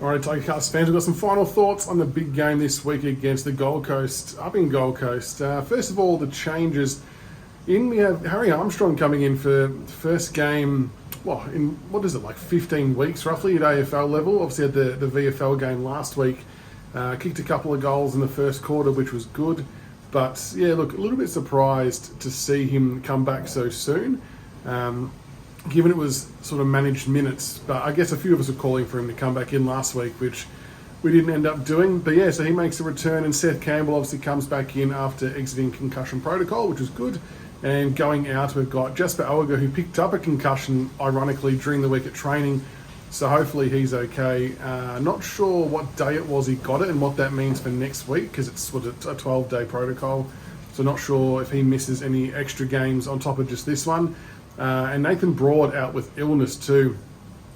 All right, Tigercast fans, we've got some final thoughts on the big game this week against the Gold Coast, up in Gold Coast. First of all, the changes. We have Harry Armstrong coming in for the first game, in 15 weeks roughly at AFL level. Obviously had the VFL game last week. Kicked a couple of goals in the first quarter, which was good. But yeah, look, a little bit surprised to see him come back so soon, given it was sort of managed minutes. But I guess a few of us were calling for him to come back in last week, which we didn't end up doing. But yeah, so he makes a return, and Seth Campbell obviously comes back in after exiting concussion protocol, which was good. And going out, we've got Jasper Owager, who picked up a concussion, ironically, during the week at training. So hopefully he's okay. Not sure what day it was he got it and what that means for next week, because it's sort of a 12-day protocol. So not sure if he misses any extra games on top of just this one. And Nathan Broad out with illness too,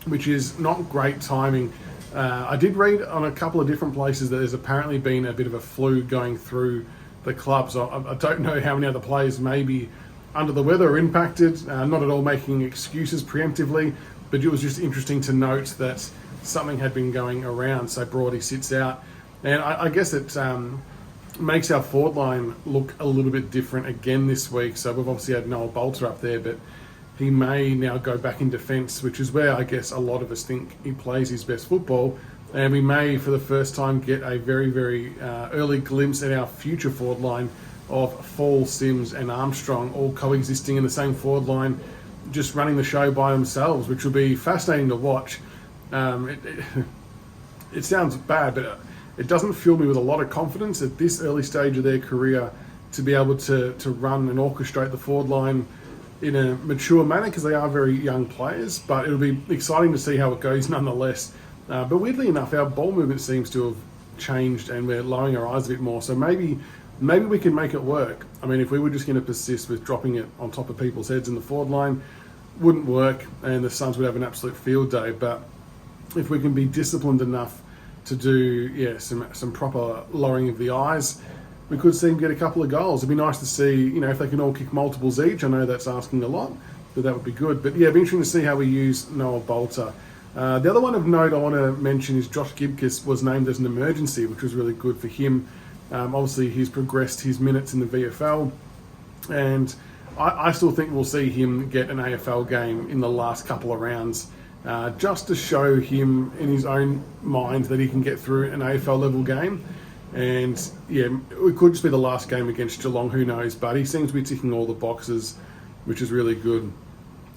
which is not great timing. I did read on a couple of different places that there's apparently been a bit of a flu going through the club. So I don't know how many other players may be under the weather or impacted. Not at all making excuses preemptively, but it was just interesting to note that something had been going around. So Broady sits out. And I guess it makes our forward line look a little bit different again this week. So we've obviously had Noah Bolter up there, but he may now go back in defence, which is where I guess a lot of us think he plays his best football. And we may, for the first time, get a very, very early glimpse at our future forward line of Fall, Sims and Armstrong all coexisting in the same forward line, just running the show by themselves, which will be fascinating to watch. It sounds bad, but it doesn't fill me with a lot of confidence at this early stage of their career to be able to run and orchestrate the forward line in a mature manner, because they are very young players. But it'll be exciting to see how it goes nonetheless. But weirdly enough, our ball movement seems to have changed and we're lowering our eyes a bit more. So maybe we can make it work. I mean, if we were just going to persist with dropping it on top of people's heads in the forward line, wouldn't work, and the Suns would have an absolute field day. But if we can be disciplined enough to do some proper lowering of the eyes, we could see them get a couple of goals. It'd be nice to see, if they can all kick multiples each. I know that's asking a lot, but that would be good. But yeah, it'd be interesting to see how we use Noah Bolter. The other one of note I want to mention is Josh Gibkiss was named as an emergency, which was really good for him. Obviously, he's progressed his minutes in the VFL, and I still think we'll see him get an AFL game in the last couple of rounds, just to show him in his own mind that he can get through an AFL level game. And yeah, it could just be the last game against Geelong, who knows, but he seems to be ticking all the boxes, which is really good.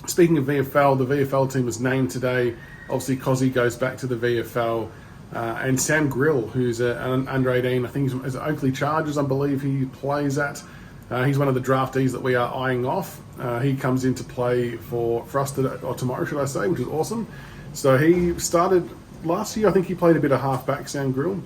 Speaking of VFL, the VFL team was named today. Obviously, Cozzy goes back to the VFL. And Sam Grill, who's an under 18, I think he's at Oakley Chargers, I believe he plays at. He's one of the draftees that we are eyeing off. He comes into play for us tomorrow, should I say, which is awesome. So he started last year. I think he played a bit of halfback, Sam Grill.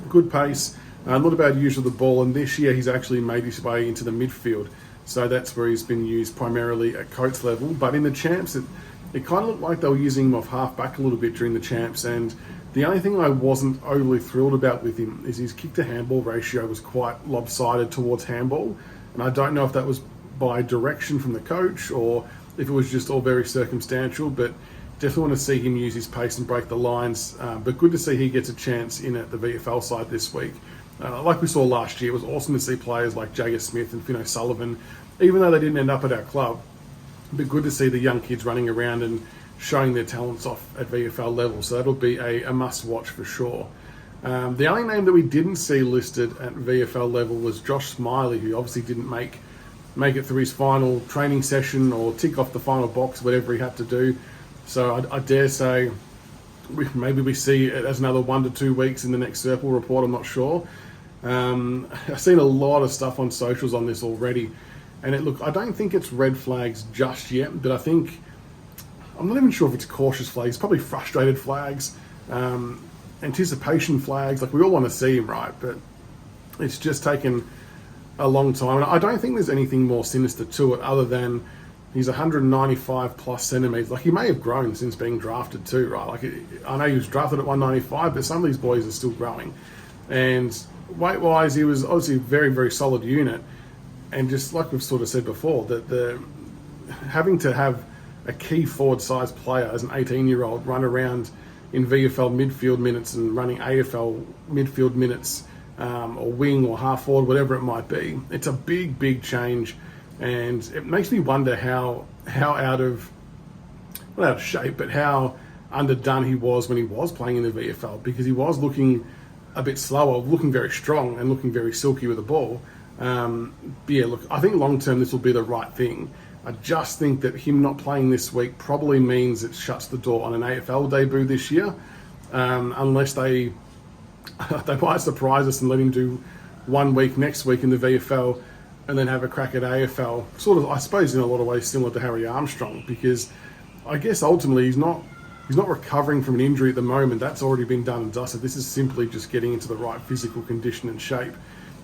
Good pace, not a bad use of the ball. And this year he's actually made his way into the midfield. So that's where he's been used primarily at Coates level. But in the champs, it kind of looked like they were using him off halfback a little bit during the champs. And the only thing I wasn't overly thrilled about with him is his kick to handball ratio was quite lopsided towards handball. And I don't know if that was by direction from the coach or if it was just all very circumstantial, but definitely want to see him use his pace and break the lines. But good to see he gets a chance in at the VFL side this week. Like we saw last year, it was awesome to see players like Jagger Smith and Finn O'Sullivan, even though they didn't end up at our club. But good to see the young kids running around and showing their talents off at VFL level. So that'll be a must-watch for sure. The only name that we didn't see listed at VFL level was Josh Smiley, who obviously didn't make it through his final training session or tick off the final box, whatever he had to do. So I dare say maybe we see it as another 1 to 2 weeks in the next Circle report. I'm not sure. I've seen a lot of stuff on socials on this already. And I don't think it's red flags just yet, but I'm not even sure if it's cautious flags, probably frustrated flags, anticipation flags. Like, we all want to see him, right? But it's just taken a long time. And I don't think there's anything more sinister to it other than he's 195 plus centimetres. Like, he may have grown since being drafted too, right? Like, I know he was drafted at 195, but some of these boys are still growing. And weight-wise, he was obviously a very, very solid unit. And just like we've sort of said before, that having to have a key forward-sized player as an 18-year-old run around in VFL midfield minutes and running AFL midfield minutes, or wing or half forward, whatever it might be. It's a big, big change, and it makes me wonder how not out of shape, but how underdone he was when he was playing in the VFL, because he was looking a bit slower, looking very strong and looking very silky with the ball. But yeah, look, I think long term this will be the right thing. I just think that him not playing this week probably means it shuts the door on an AFL debut this year, unless they might surprise us and let him do 1 week next week in the VFL and then have a crack at AFL. Sort of, I suppose, in a lot of ways similar to Harry Armstrong, because I guess ultimately he's not recovering from an injury at the moment. That's already been done and dusted. This is simply just getting into the right physical condition and shape.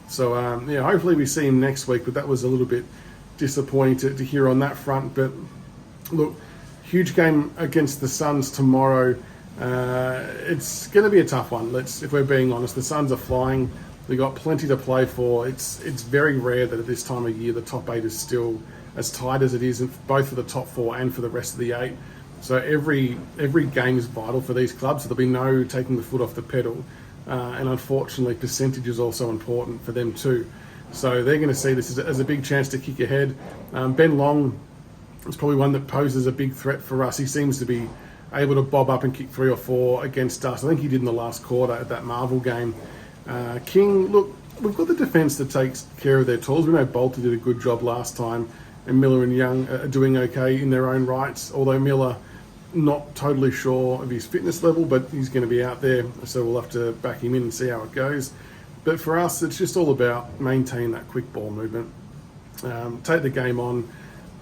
So yeah, hopefully we see him next week, but that was a little bit disappointing to hear on that front. But look, huge game against the Suns tomorrow. It's going to be a tough one. If we're being honest, the Suns are flying. They've got plenty to play for. It's very rare that at this time of year the top 8 is still as tight as it is, both for the top 4 and for the rest of the 8. So every game is vital for these clubs. So there'll be no taking the foot off the pedal. And unfortunately, percentage is also important for them too. So they're going to see this as a big chance to kick ahead. Ben Long is probably one that poses a big threat for us. He seems to be able to bob up and kick 3 or 4 against us. I think he did in the last quarter at that Marvel game. King, look, we've got the defence that takes care of their tools. We know Bolter did a good job last time, and Miller and Young are doing okay in their own rights, although Miller, not totally sure of his fitness level, but he's going to be out there, so we'll have to back him in and see how it goes. But for us, it's just all about maintaining that quick ball movement. Take the game on.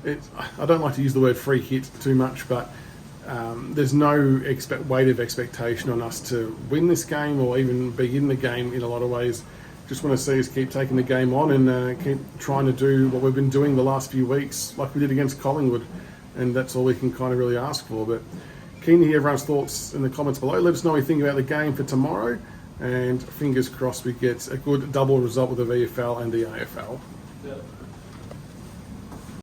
I don't like to use the word free hit too much, but there's no weight of expectation on us to win this game or even be in the game in a lot of ways. Just want to see us keep taking the game on and keep trying to do what we've been doing the last few weeks, like we did against Collingwood. And that's all we can kind of really ask for. But keen to hear everyone's thoughts in the comments below. Let us know what you think about the game for tomorrow. And fingers crossed we get a good double result with the VFL and the AFL. Yeah.